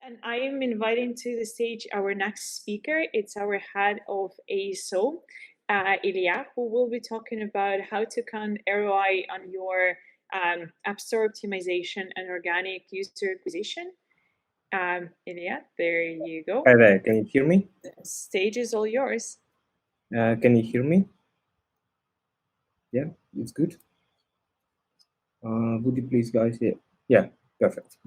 And I am inviting to the stage our next speaker. It's our head of ASO, Ilia, who will be talking about how to count ROI on your App Store optimization and organic user acquisition. Ilia, there you go. Hi there, can you hear me? The stage is all yours. Can you hear me? Yeah, it's good. Would you please, guys? Yeah, perfect.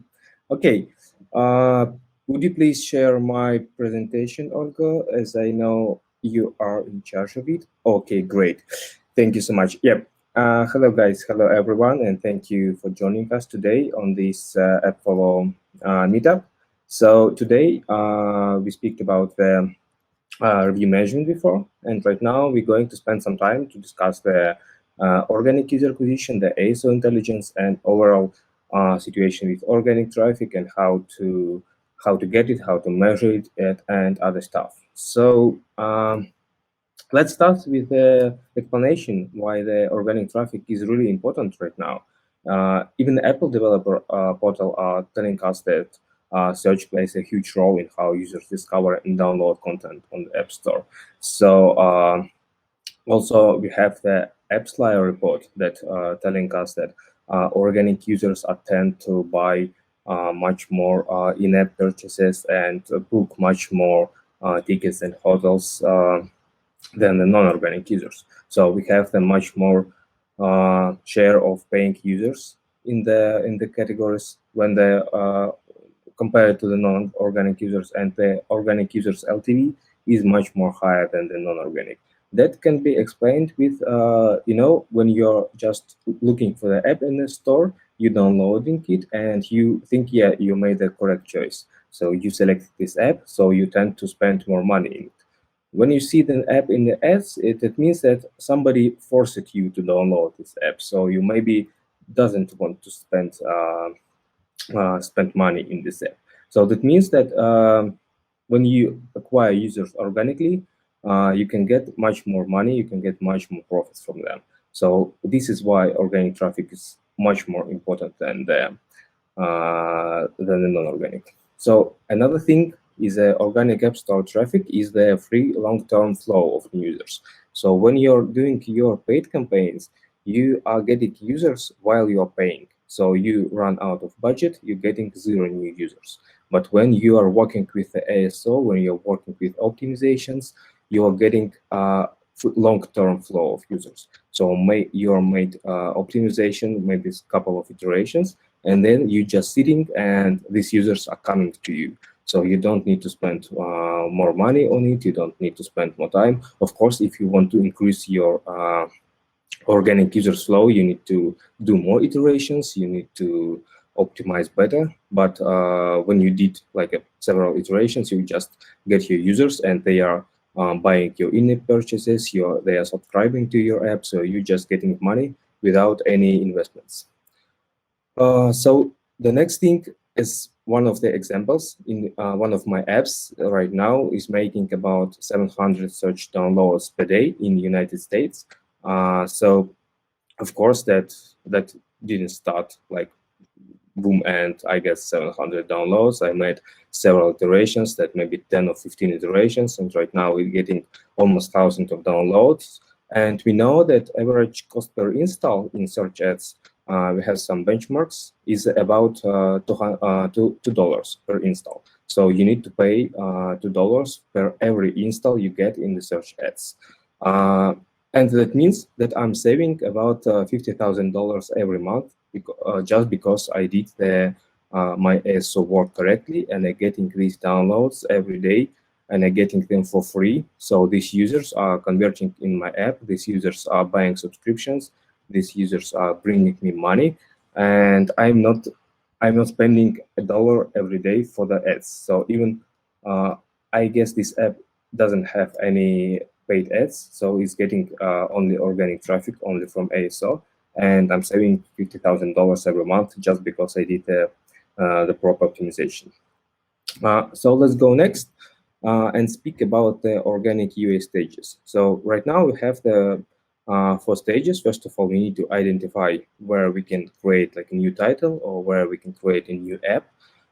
Okay. Would you please share my presentation, Olga, as I know you are in charge of it? Okay, great. Thank you so much. Yep. Hello, guys. Hello, everyone, and thank you for joining us today on this AppFollow meetup. So today we speak about the review management before, and right now we're going to spend some time to discuss the organic user acquisition, the ASO intelligence, and overall situation with organic traffic and how to get it, how to measure it, and other stuff. So let's start with the explanation why the organic traffic is really important right now. Even the Apple developer portal are telling us that search plays a huge role in how users discover and download content on the App Store. So also we have the AppFollow report that telling us that organic users tend to buy much more in-app purchases and book much more tickets and hotels than the non-organic users. So we have the much more share of paying users in the categories when they compared to the non-organic users, and the organic users LTV is much more higher than the non-organic. That can be explained with when you're just looking for the app in the store, you downloading it and you think, yeah, you made the correct choice. So you select this app, so you tend to spend more money in it. When you see the app in the ads, it means that somebody forced you to download this app. So you maybe doesn't want to spend money in this app. So that means that when you acquire users organically, you can get much more money, you can get much more profits from them. So this is why organic traffic is much more important than the non-organic. So another thing is organic App Store traffic is the free long-term flow of new users. So when you're doing your paid campaigns, you are getting users while you're paying. So you run out of budget, you're getting 0 new users. But when you are working with the ASO, when you're working with optimizations, you are getting long-term flow of users. So you are made optimization, maybe a couple of iterations, and then you're just sitting and these users are coming to you. So you don't need to spend more money on it, you don't need to spend more time. Of course, if you want to increase your organic users flow, you need to do more iterations, you need to optimize better. But when you did like several iterations, you just get your users and they are buying your in-app purchases, they are subscribing to your app, so you're just getting money without any investments. So the next thing is one of the examples in one of my apps right now is making about 700 search downloads per day in the United States. So of course that didn't start like boom and I get 700 downloads. I made several iterations, that maybe 10 or 15 iterations, and right now we're getting almost 1,000 of downloads. And we know that average cost per install in search ads, we have some benchmarks, is about $2 per install. So you need to pay $2 per every install you get in the search ads. And that means that I'm saving about $50,000 every month just because I did my ASO work correctly, and I get increased downloads every day, and I'm getting them for free. So these users are converting in my app. These users are buying subscriptions. These users are bringing me money, and I'm not spending $1 every day for the ads. So even I guess this app doesn't have any paid ads, so it's getting only organic traffic, only from ASO, and I'm saving $50,000 every month just because I did the proper optimization. So let's go next and speak about the organic UA stages. So right now we have the 4 stages. First of all, we need to identify where we can create like a new title or where we can create a new app.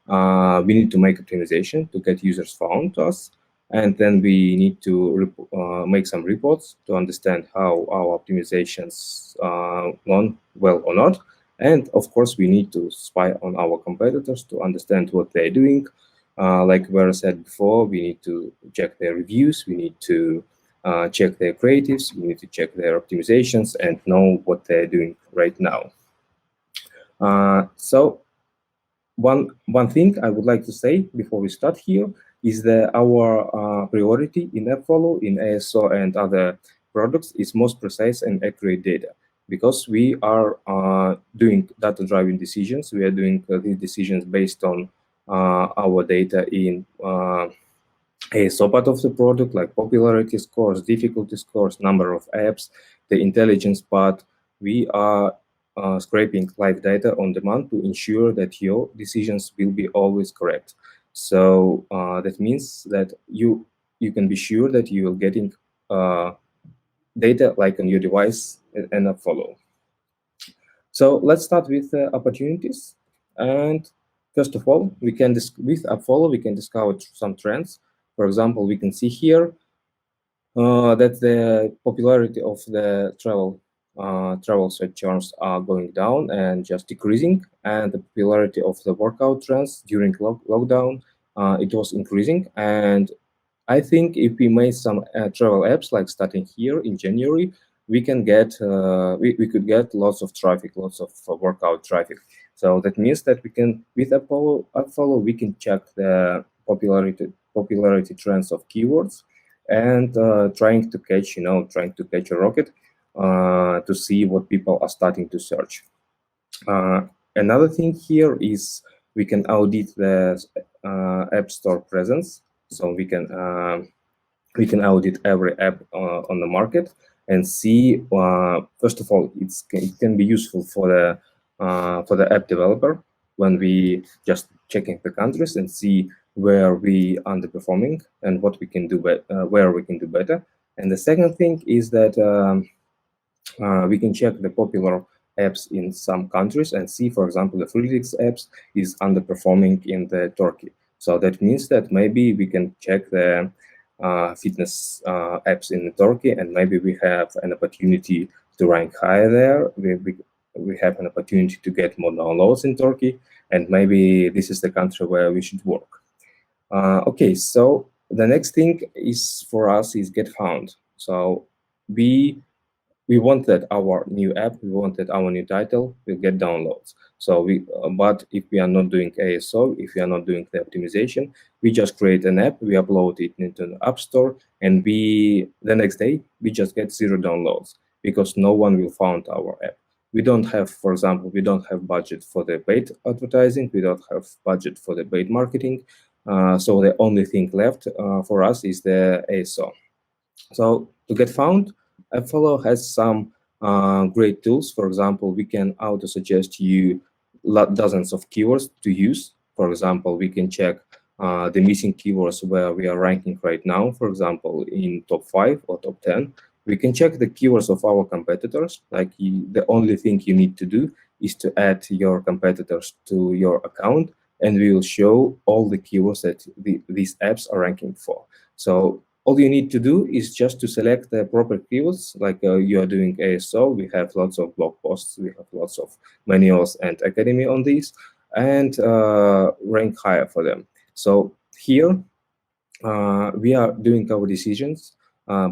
we need to make optimization to get users found to us. And then we need to make some reports to understand how our optimizations gone well or not. And of course, we need to spy on our competitors to understand what they're doing. Like Vera said before, we need to check their reviews, we need to check their creatives, we need to check their optimizations and know what they're doing right now. So one thing I would like to say before we start here is that our priority in AppFollow, in ASO and other products is most precise and accurate data, because we are doing data-driven decisions. We are doing these decisions based on our data in ASO part of the product, like popularity scores, difficulty scores, number of apps, the intelligence part. We are scraping live data on demand to ensure that your decisions will be always correct. So that means that you can be sure that you are getting data like on your device and AppFollow. So let's start with opportunities. And first of all, we can with AppFollow we can discover some trends. For example, we can see here that the popularity of the travel search terms are going down and just decreasing, and the popularity of the workout trends during lockdown it was increasing. And I think if we made some travel apps, like starting here in January, we can get we could get lots of traffic, lots of workout traffic. So that means that we can, with AppFollow, we can check the popularity trends of keywords and trying to catch a rocket to see what people are starting to search. Another thing here is we can audit the App Store presence. So we can audit every app on the market and see. First of all, it can be useful for the app developer when we just checking the countries and see where we underperforming and what we can do where we can do better. And the second thing is that we can check the popular apps in some countries and see, for example, the Freelix apps is underperforming in the Turkey. So that means that maybe we can check the fitness apps in Turkey, and maybe we have an opportunity to rank higher there. We have an opportunity to get more downloads in Turkey, and maybe this is the country where we should work. Okay, so the next thing is for us is get found. So we want that our new app, we want that our new title will get downloads. So but if we are not doing ASO, if we are not doing the optimization, we just create an app, we upload it into the App Store, and the next day we just get 0 downloads because no one will find our app. We don't have, for example, we don't have budget for the paid advertising, we don't have budget for the paid marketing. So the only thing left for us is the ASO. So to get found, AppFollow has some great tools. For example, we can auto-suggest you dozens of keywords to use. For example, we can check the missing keywords where we are ranking right now, for example, in top 5 or top 10. We can check the keywords of our competitors. Like the only thing you need to do is to add your competitors to your account, and we will show all the keywords that these apps are ranking for. So all you need to do is just to select the proper keywords, like you are doing ASO. We have lots of blog posts, we have lots of manuals and academy on these, and rank higher for them. So here we are doing our decisions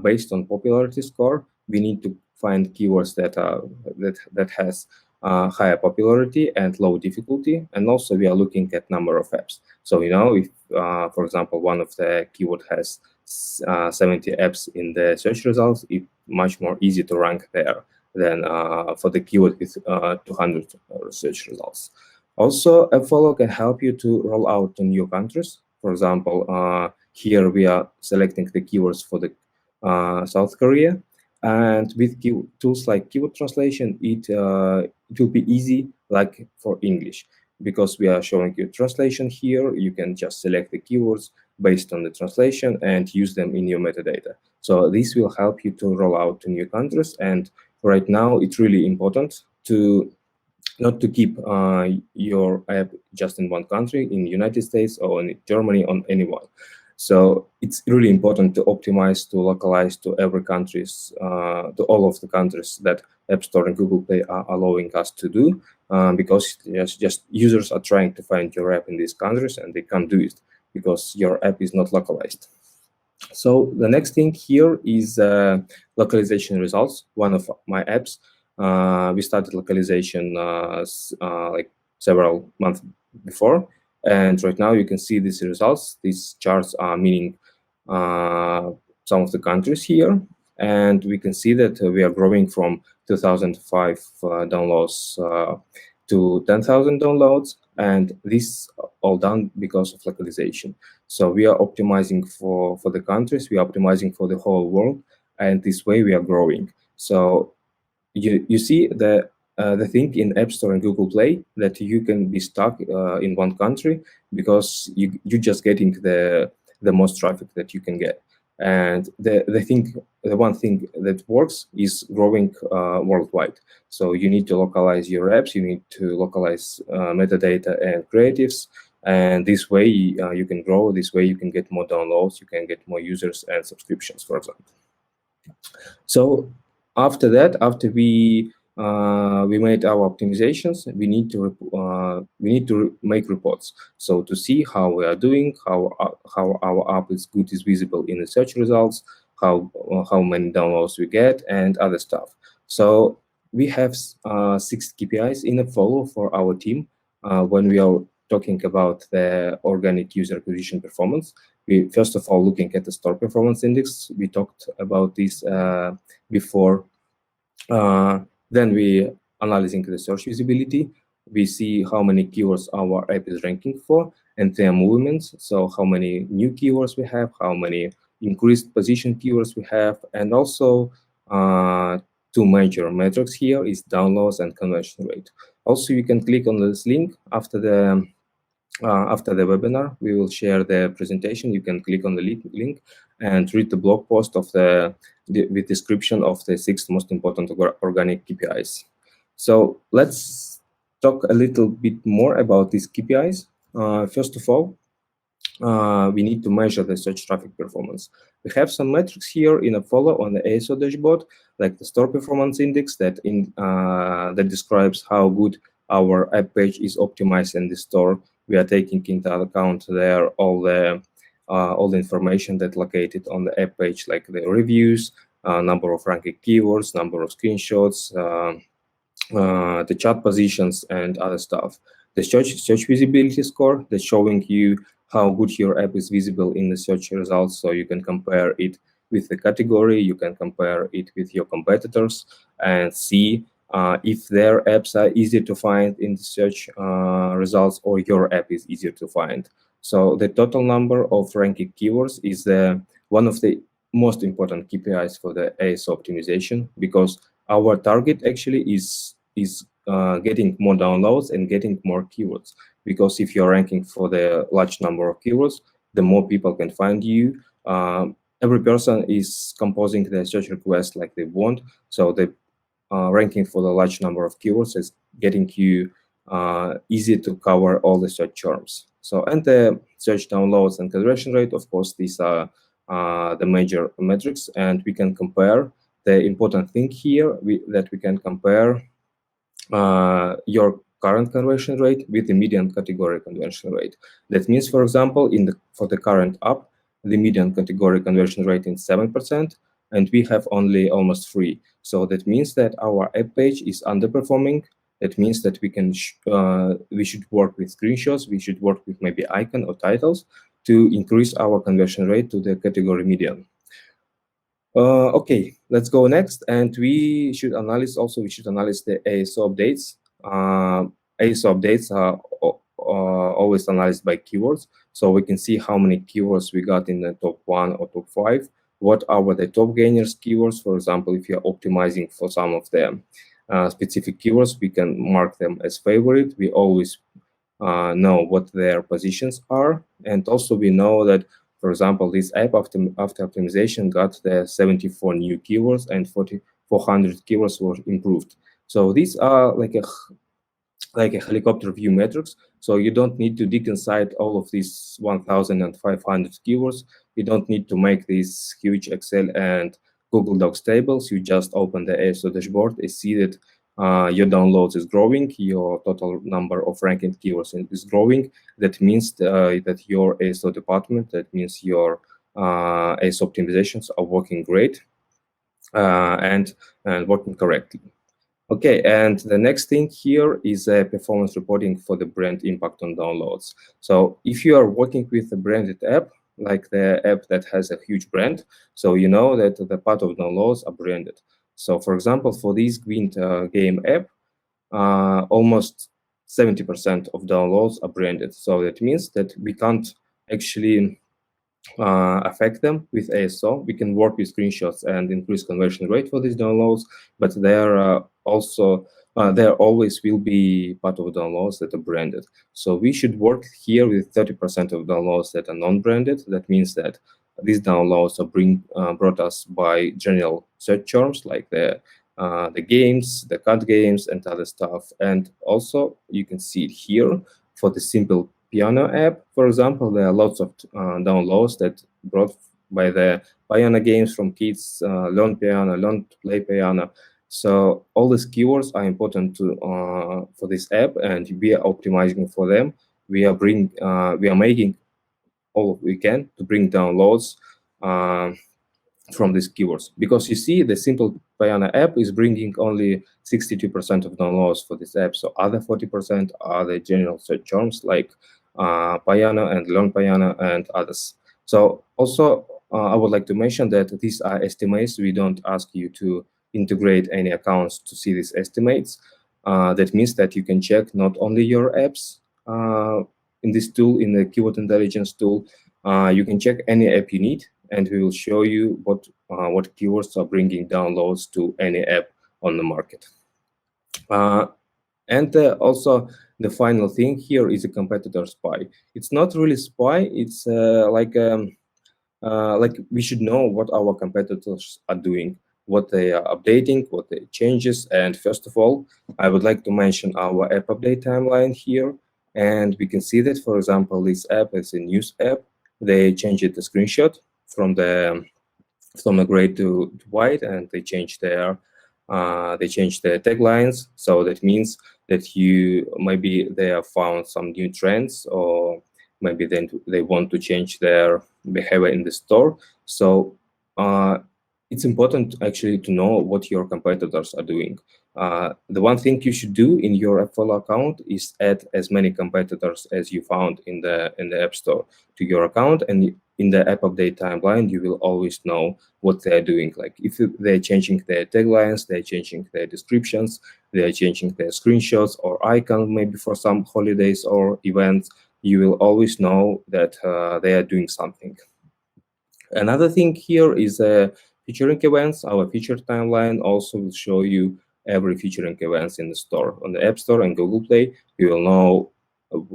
based on popularity score. We need to find keywords that has higher popularity and low difficulty, and also we are looking at number of apps. So if for example one of the keyword has 70 apps in the search results, it's much more easy to rank there than for the keyword with 200 search results. Also, AppFollow can help you to roll out to new countries. For example, here we are selecting the keywords for the South Korea, and with tools like keyword translation, it will be easy like for English, because we are showing you translation here. You can just select the keywords based on the translation and use them in your metadata. So this will help you to roll out to new countries. And right now, it's really important to not to keep your app just in one country, in the United States or in Germany, on anyone. So it's really important to optimize, to localize to every countries, to all of the countries that App Store and Google Play are allowing us to do, because just users are trying to find your app in these countries and they can't do it because your app is not localized. So the next thing here is localization results. One of my apps, we started localization like several months before, and right now you can see these results. These charts are meaning some of the countries here, and we can see that we are growing from 2005 downloads to 10,000 downloads, and this all done because of localization. So we are optimizing for the countries, we are optimizing for the whole world, and this way we are growing. So you see the thing in App Store and Google Play that you can be stuck in one country because you're just getting the most traffic that you can get. And the one thing that works is growing worldwide. So you need to localize your apps, you need to localize metadata and creatives, and this way you can grow, this way you can get more downloads, you can get more users and subscriptions, for example. So after that, after we made our optimizations, we need to make reports. So to see how we are doing, how our app is visible in the search results, how many downloads we get, and other stuff. So we have 6 KPIs in AppFollow for our team when we are talking about the organic user acquisition performance. We first of all looking at the store performance index. We talked about this before. Then we analyzing the search visibility. We see how many keywords our app is ranking for and their movements. So how many new keywords we have, how many increased position keywords we have, and also 2 major metrics here is downloads and conversion rate. Also, you can click on this link after the webinar. We will share the presentation. You can click on the link and read the blog post of with description of the 6 most important organic KPIs. So let's talk a little bit more about these KPIs. First of all, we need to measure the search traffic performance. We have some metrics here in AppFollow on the ASO dashboard, like the store performance index that describes how good our app page is optimized in the store. We are taking into account there all the information that located on the app page, like the reviews, number of ranking keywords, number of screenshots, the chat positions, and other stuff. The search visibility score that's showing you how good your app is visible in the search results, so you can compare it with the category, you can compare it with your competitors and see if their apps are easier to find in the search results or your app is easier to find. So the total number of ranking keywords is one of the most important KPIs for the ASO optimization, because our target actually is getting more downloads and getting more keywords. Because if you're ranking for the large number of keywords, the more people can find you. Every person is composing their search request like they want, so the ranking for the large number of keywords is getting you easy to cover all the search terms. So, and the search downloads and conversion rate, of course, these are the major metrics, and we can compare. The important thing here that we can compare your current conversion rate with the median category conversion rate. That means, for example, for the current app, the median category conversion rate is 7%, and we have only almost 3%. So that means that our app page is underperforming. That means that we should work with screenshots, we should work with maybe icon or titles to increase our conversion rate to the category median. Okay, let's go next, and we should analyze the ASO updates. ASO updates are always analyzed by keywords, so we can see how many keywords we got in the top 1 or top 5. What are the top gainers keywords? For example, if you're optimizing for some of them specific keywords, we can mark them as favorite. We always know what their positions are, and also we know that, for example, this app after optimization got the 74 new keywords and 400 keywords were improved. So these are like like a helicopter view metrics. So you don't need to dig inside all of these 1,500 keywords. You don't need to make these huge Excel and Google Docs tables. You just open the ASO dashboard and see that your downloads is growing, your total number of ranking keywords is growing. That means that your ASO department, that means your ASO optimizations are working great and working correctly. Okay, and the next thing here is performance reporting for the brand impact on downloads. So if you are working with a branded app, like the app that has a huge brand, so you know that the part of downloads are branded. So for example, for this Gwent game app, almost 70% of downloads are branded. So that means that we can't actually affect them with ASO. We can work with screenshots and increase conversion rate for these downloads, but there always will be part of downloads that are branded. So we should work here with 30% of downloads that are non-branded. That means that these downloads are brought us by general search terms like the games, the card games, and other stuff. And also you can see it here for the simple piano app, for example. There are lots of downloads that brought by the piano games from kids, learn piano, learn to play piano. So all these keywords are important for this app, and we are optimizing for them. We are making all we can to bring downloads from these keywords, because you see the simple piano app is bringing only 62% of downloads for this app. So other 40% are the general search terms like piano and learn piano and others. So also I would like to mention that these are estimates. We don't ask you to integrate any accounts to see these estimates. That means that you can check not only your apps in this tool, in the keyword intelligence tool. You can check any app you need, and we will show you what keywords are bringing downloads to any app on the market. And also the final thing here is a competitor spy. It's not really spy. It's like we should know what our competitors are doing, what they are updating, what they changes. And first of all, I would like to mention our app update timeline here. And we can see that, for example, this app is a news app. They changed the screenshot from the gray to white, and they changed their taglines. So that means that maybe they have found some new trends, or maybe then they want to change their behavior in the store. So it's important actually to know what your competitors are doing. The one thing you should do in your AppFollow account is add as many competitors as you found in the App Store to your account, and in the app update timeline, you will always know what they're doing. Like if they're changing their taglines, they're changing their descriptions, they're changing their screenshots or icon maybe for some holidays or events, you will always know that they are doing something. Another thing here is featuring events. Our feature timeline also will show you every featuring events in the store. On the App Store and Google Play, you will know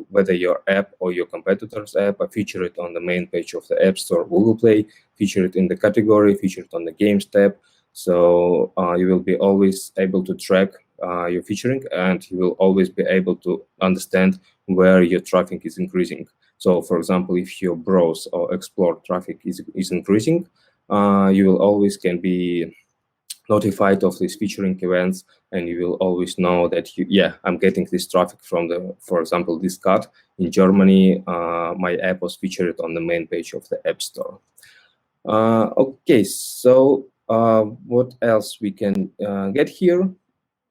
whether your app or your competitor's app are featured on the main page of the App Store, Google Play, featured in the category, featured on the Games tab. So you will be always able to track your featuring, and you will always be able to understand where your traffic is increasing. So for example, if your browse or explore traffic is increasing, you will always can be notified of these featuring events, and you will always know that I'm getting this traffic from for example, this card in Germany. My app was featured on the main page of the App Store. Okay, so what else we can get here?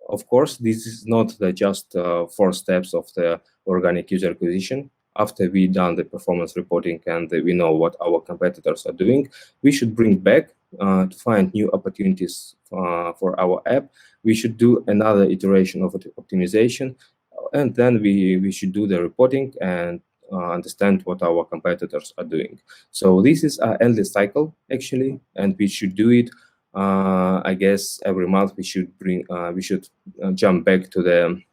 Of course, this is not just 4 steps of the organic user acquisition. After we done the performance reporting and we know what our competitors are doing, we should bring back to find new opportunities for our app. We should do another iteration of optimization, and then we should do the reporting and understand what our competitors are doing. So this is an endless cycle actually, and we should do it. I guess every month we should jump back to the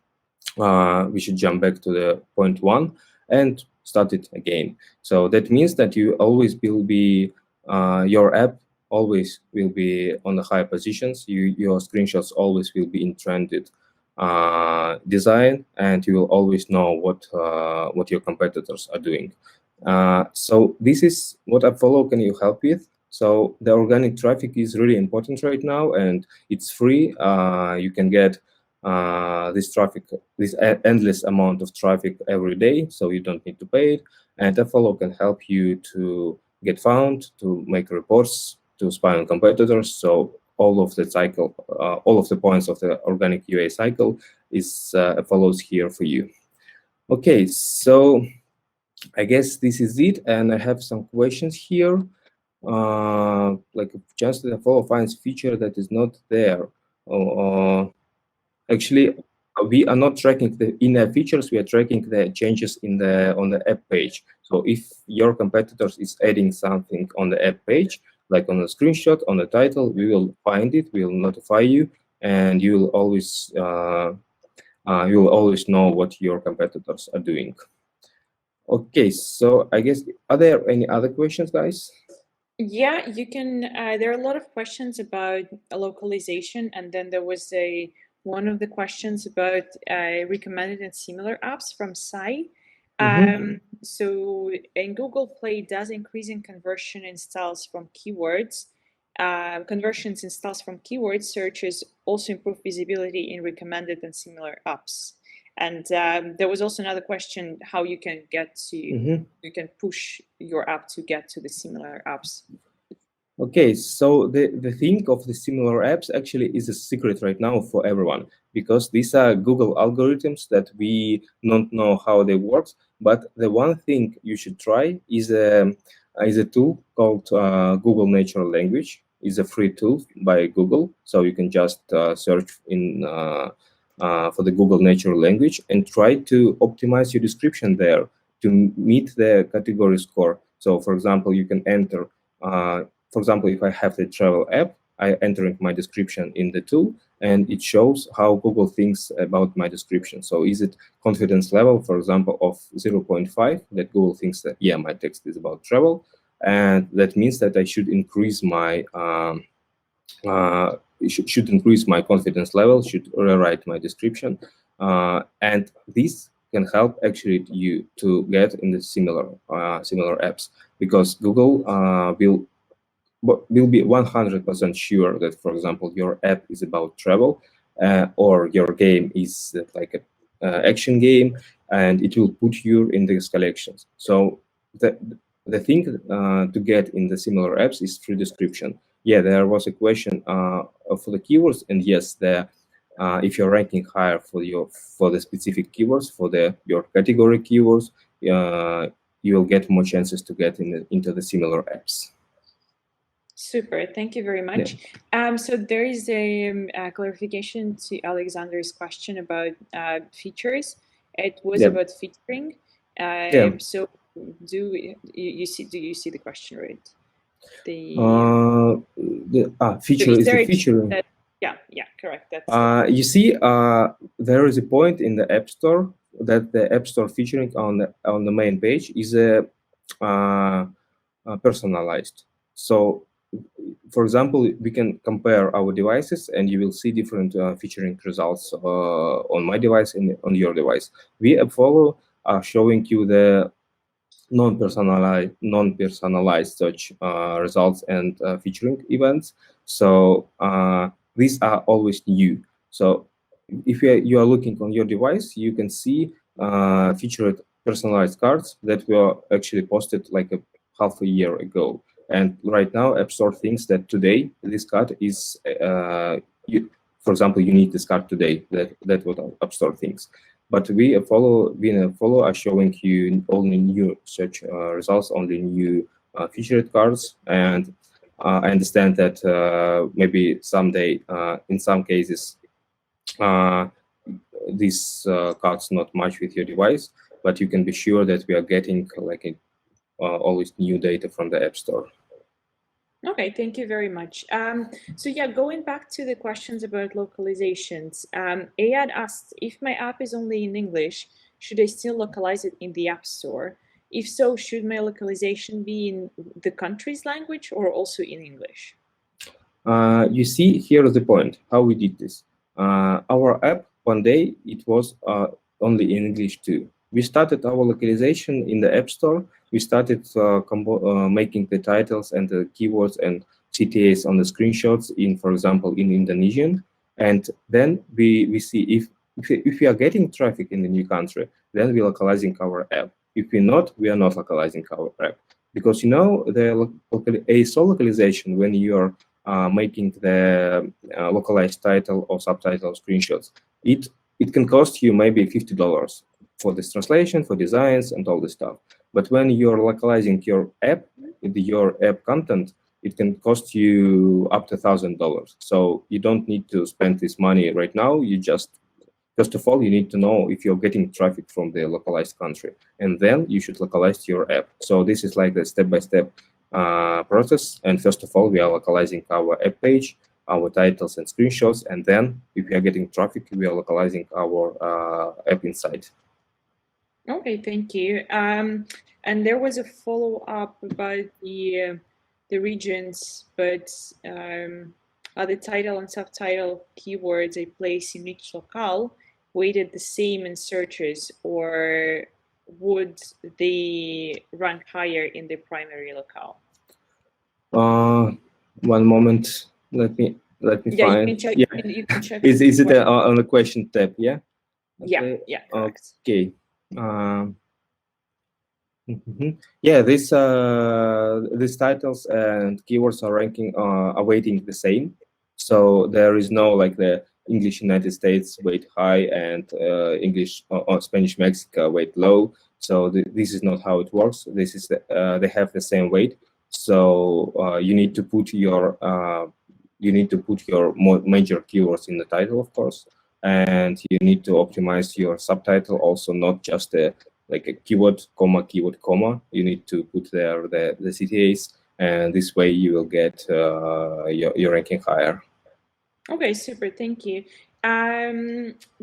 point 1 and start it again. So that means that you always will be your app always will be on the higher positions. Your screenshots always will be in trended design, and you will always know what your competitors are doing. So this is what AppFollow can you help with. So the organic traffic is really important right now, and it's free. You can get this traffic, this endless amount of traffic every day, so you don't need to pay it. And AppFollow can help you to get found, to make reports, to spy on competitors. So all of the cycle, all of the points of the organic UA cycle is follows here for you. Okay, so I guess this is it, and I have some questions here. Like just the follow finds feature that is not there. Actually, we are not tracking the in-app features. We are tracking the changes in the on the app page. So if your competitors is adding something on the app page, like on a screenshot, on the title, we will find it. We will notify you, and you will always know what your competitors are doing. Okay, so I guess, are there any other questions, guys? Yeah, you can. There are a lot of questions about localization, and then there was one of the questions about recommended and similar apps from Sai. So in Google Play, does increasing conversions installs from keywords searches also improve visibility in recommended and similar apps? And there was also another question, how you can get to, you can push your app to get to the similar apps. Okay, so the thing of the similar apps actually is a secret right now for everyone, because these are Google algorithms that we don't know how they work. But the one thing you should try is a tool called Google Natural Language. It's a free tool by Google, so you can just search in for the Google Natural Language and try to optimize your description there to meet the category score. So, for example, you can enter. For example, if I have the travel app, I enter my description in the tool, and it shows how Google thinks about my description. So is it confidence level, for example, of 0.5, that Google thinks that, yeah, my text is about travel, and that means that I should increase my should increase my confidence level, should rewrite my description, and this can help actually you to get in the similar apps, because Google will be 100% sure that, for example, your app is about travel, or your game is like a action game, and it will put you in these collections. So the thing to get in the similar apps is free description. Yeah, there was a question for the keywords, and yes, if you're ranking higher for the specific keywords, for your category keywords, you will get more chances to get into the similar apps. Super, thank you very much. Yeah. So there is a clarification to Alexander's question about features. It was about featuring. So do you see the question right? Feature so is the featuring. Yeah, correct. That's you see, there is a point in the App Store that the App Store featuring on the main page is personalized. So, for example, we can compare our devices, and you will see different featuring results on my device and on your device. We AppFollow are showing you the non-personalized search results and featuring events. So these are always new. So if you are looking on your device, you can see featured personalized cards that were actually posted like half a year ago. And right now, App Store thinks that today this card is, for example, you need this card today. That's what App Store thinks. But we AppFollow are showing you only new search results, only new featured cards. And I understand that maybe someday, in some cases, these cards not match with your device, but you can be sure that we are getting like always new data from the App Store. Okay, thank you very much. So yeah, going back to the questions about localizations, Ayad asked, if my app is only in English, should I still localize it in the App Store? If so, should my localization be in the country's language or also in English? You see, here is the point, how we did this. Our app one day, it was only in English too. We started our localization in the App Store. We started making the titles and the keywords and CTAs on the screenshots in, for example, in Indonesian. And then we see if we are getting traffic in the new country, then we're localizing our app. If we're not, we are not localizing our app. Because the ASO localization, when you're making the localized title or subtitle screenshots, it can cost you maybe $50 for this translation, for designs, and all this stuff. But when you're localizing your app, your app content, it can cost you up to $1,000. So you don't need to spend this money right now. You just, first of all, you need to know if you're getting traffic from the localized country, and then you should localize your app. So this is like the step-by-step process. And first of all, we are localizing our app page, our titles and screenshots, and then if we are getting traffic, we are localizing our app inside. Okay, thank you. And there was a follow-up about the regions, but are the title and subtitle keywords I place in each locale weighted the same in searches, or would they rank higher in the primary locale? One moment. Let me find. You can check. Yeah, you can check. Is it on the question tab? Yeah. Okay. Yeah. Correct. Okay. Yeah, these titles and keywords are ranking are weighting the same. So there is no like the English United States weight high and English or Spanish Mexico weight low. So this is not how it works. This is they have the same weight. So you need to put your major keywords in the title, of course, and you need to optimize your subtitle also, not just like a keyword, comma. You need to put there the CTAs, and this way you will get your ranking higher. Okay, super. Thank you.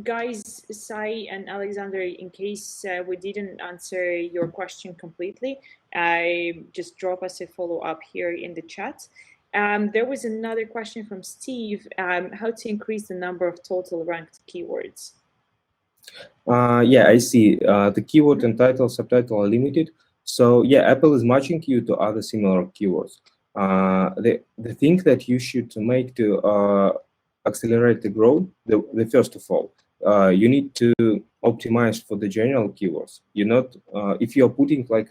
Guys, Sai and Alexander, in case we didn't answer your question completely, just drop us a follow-up here in the chat. There was another question from Steve, how to increase the number of total ranked keywords. Yeah, I see. The keyword and title, subtitle are limited. So yeah, Apple is matching you to other similar keywords. The thing that you should make to accelerate the growth, the first of all, you need to optimize for the general keywords. You're not, if you're putting like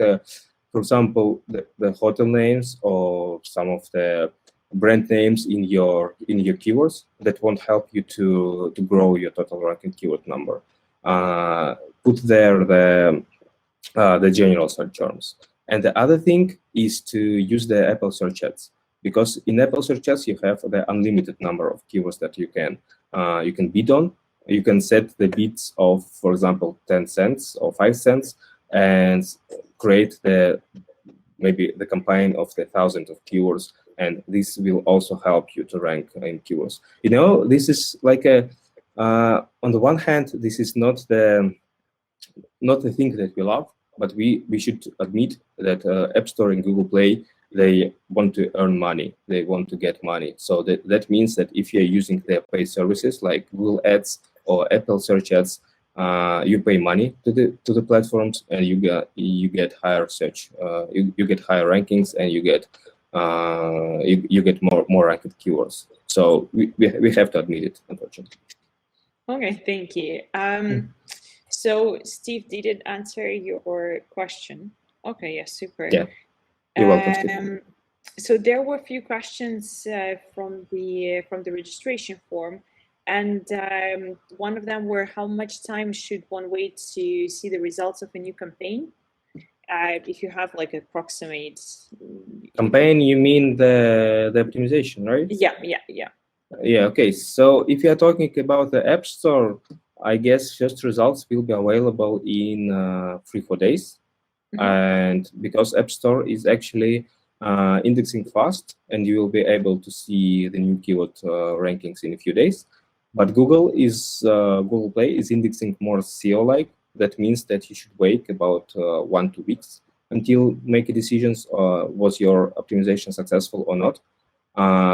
for example, the hotel names or some of the brand names in your keywords, that won't help you to grow your total ranking keyword number. Put there the general search terms. And the other thing is to use the Apple search ads, because in Apple search ads you have the unlimited number of keywords that you can bid on. You can set the bids of, for example, 10 cents or 5 cents, and create maybe the campaign of the 1,000 of keywords, and this will also help you to rank in keywords. This is like a on the one hand, this is not the thing that we love, but we should admit that App Store and Google Play, they want to earn money. They want to get money. So that means that if you're using their paid services like Google Ads or Apple Search Ads, you pay money to the platforms, and you get higher search, you get higher rankings, and you get more ranked keywords. So we have to admit it, unfortunately. Okay, thank you. So Steve, did it answer your question? Okay, yeah, super. Yeah, you're welcome, Steve. So there were a few questions from the registration form, and one of them were, how much time should one wait to see the results of a new campaign? If you have like approximate campaign, you mean the optimization, right? Yeah. Okay, so if you are talking about the App Store, I guess first results will be available in 3-4 days. And because App Store is actually indexing fast, and you will be able to see the new keyword rankings in a few days. But Google Play is indexing more SEO-like. That means that you should wait about 1-2 weeks until make decisions was your optimization successful or not.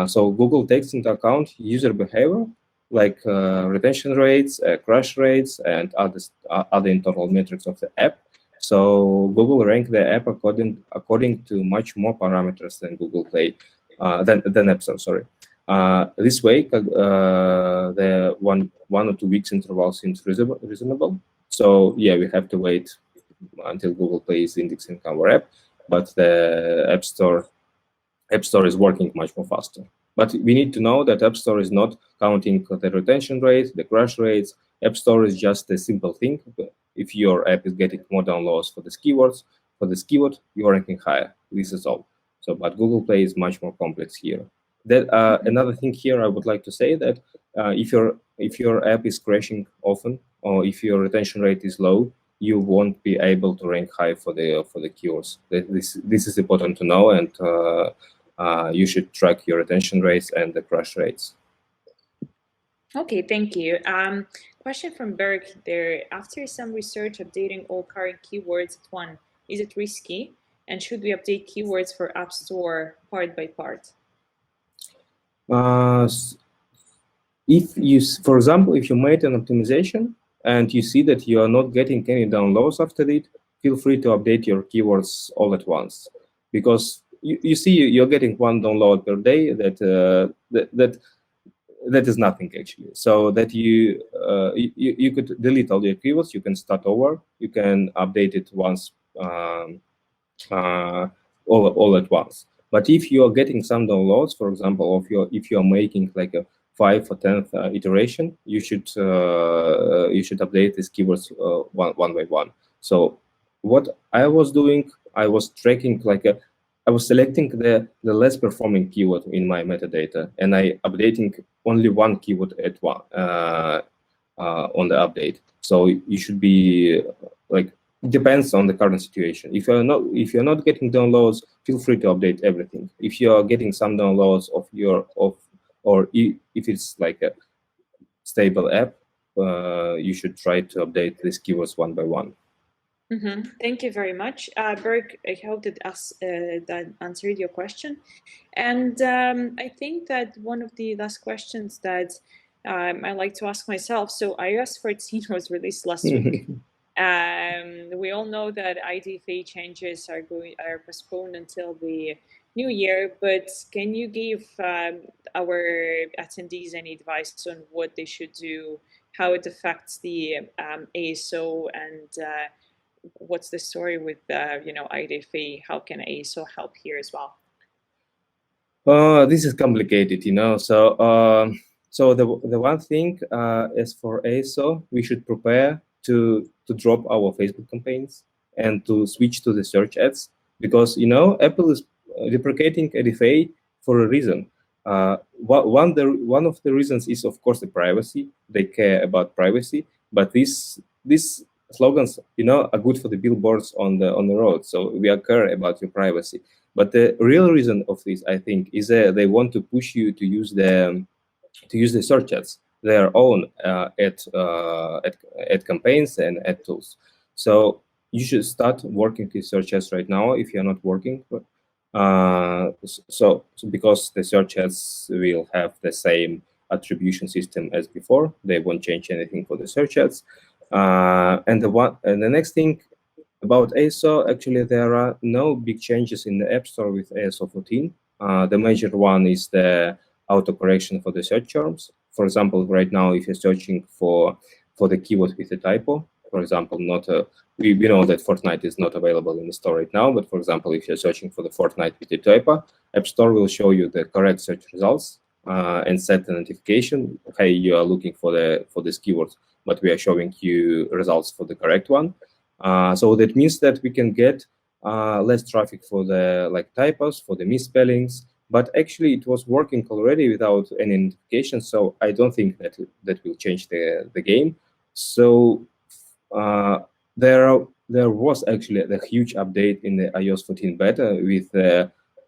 So Google takes into account user behavior, like retention rates, crash rates, and other internal metrics of the app. So Google rank the app according to much more parameters than Google Play, than App Store. Sorry. This way, the one or 2 weeks interval seems reasonable. So yeah, we have to wait until Google Play is indexing our app, but the App Store is working much more faster. But we need to know that App Store is not counting the retention rate, the crash rates. App Store is just a simple thing. If your app is getting more downloads for this keyword, you're ranking higher. This is all. So, but Google Play is much more complex here. That another thing here I would like to say that if your app is crashing often, or if your retention rate is low, you won't be able to rank high for the keywords. This is important to know, and you should track your retention rates and the crash rates. Okay, thank you. Question from Berg there. After some research, updating all current keywords at once, is it risky? And should we update keywords for App Store part by part? If you, for example, if you made an optimization and you see that you are not getting any downloads after it, feel free to update your keywords all at once, because you see you're getting one download per day. That is nothing actually. So that you could delete all your keywords. You can start over. You can update it once, all at once. But if you are getting some downloads, for example, if you are making like a 5th or 10th iteration, you should update these keywords one by one. So what I was doing, I was tracking I was selecting the less performing keyword in my metadata, and I updating only one keyword at one on the update. So you should be depends on the current situation. If you're not getting downloads, feel free to update everything. If you are getting some downloads or if it's like a stable app, you should try to update these keywords one by one. Thank you very much, Berg. I hope that answered your question. And I think that one of the last questions that I like to ask myself. So iOS 14 was released last week. We all know that IDFA changes are postponed until the new year, but can you give our attendees any advice on what they should do, how it affects the ASO, and what's the story with IDFA? How can ASO help here as well? This is complicated, So the one thing as for ASO, we should prepare to drop our Facebook campaigns and to switch to the search ads, because Apple is deprecating IDFA for a reason. One of the reasons is, of course, the privacy. They care about privacy, but these slogans, are good for the billboards on the road. So we are care about your privacy. But the real reason of this, I think, is they want to push you to use the search ads, their own ad campaigns and ad tools. So you should start working with search ads right now if you're not working. So because the search ads will have the same attribution system as before, they won't change anything for the search ads. And the next thing about ASO, actually, there are no big changes in the App Store with ASO 14. The major one is the autocorrection for the search terms. For example, right now, if you're searching for the keyword with a typo, for example, we know that Fortnite is not available in the store right now, but for example, if you're searching for the Fortnite with a typo, App Store will show you the correct search results and set a notification. Hey, you are looking for this keyword, but we are showing you results for the correct one. So that means that we can get less traffic for the typos, for the misspellings. But actually, it was working already without any notification. So I don't think that will change the game. So there was actually a huge update in the iOS 14 beta with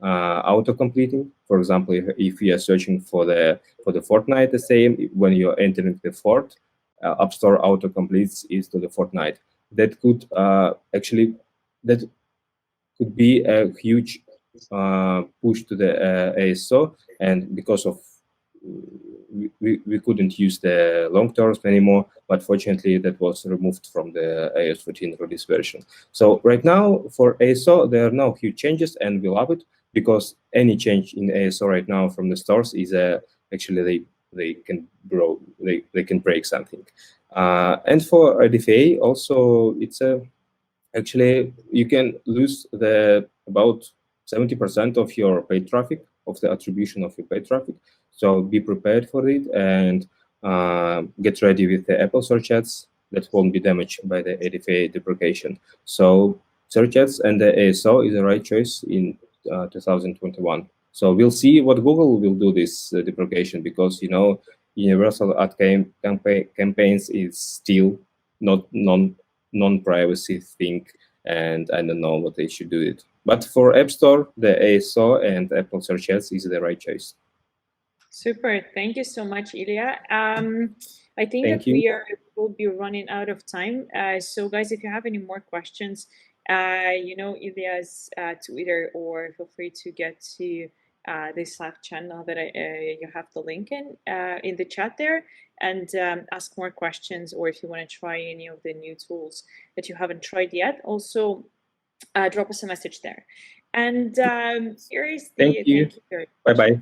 auto completing. For example, if you are searching for the Fortnite, the same when you're entering the Fort, App Store auto completes is to the Fortnite. That could be a huge push to the ASO, and because of we couldn't use the long terms anymore, but fortunately that was removed from the iOS 14 release version. So right now for ASO, there are no huge changes, and we love it because any change in ASO right now from the stores is actually they can grow, they can break something. And for RDFA also, it's actually you can lose about 70% of your paid traffic, of the attribution of your paid traffic. So be prepared for it, and get ready with the Apple search ads that won't be damaged by the RDFA deprecation. So search ads and the ASO is the right choice in 2021. So we'll see what Google will do this deprecation, because universal ad campaigns is still not non-privacy thing, and I don't know what they should do it. But for App Store, the ASO and Apple Search Ads is the right choice. Super. Thank you so much, Ilia. I think Thank that you. will be running out of time. So guys, if you have any more questions, Ilia's Twitter, or feel free to get to the Slack channel that you have the link in the chat there, and ask more questions, or if you want to try any of the new tools that you haven't tried yet, also drop us a message there. And here is the Thank you. Bye-bye.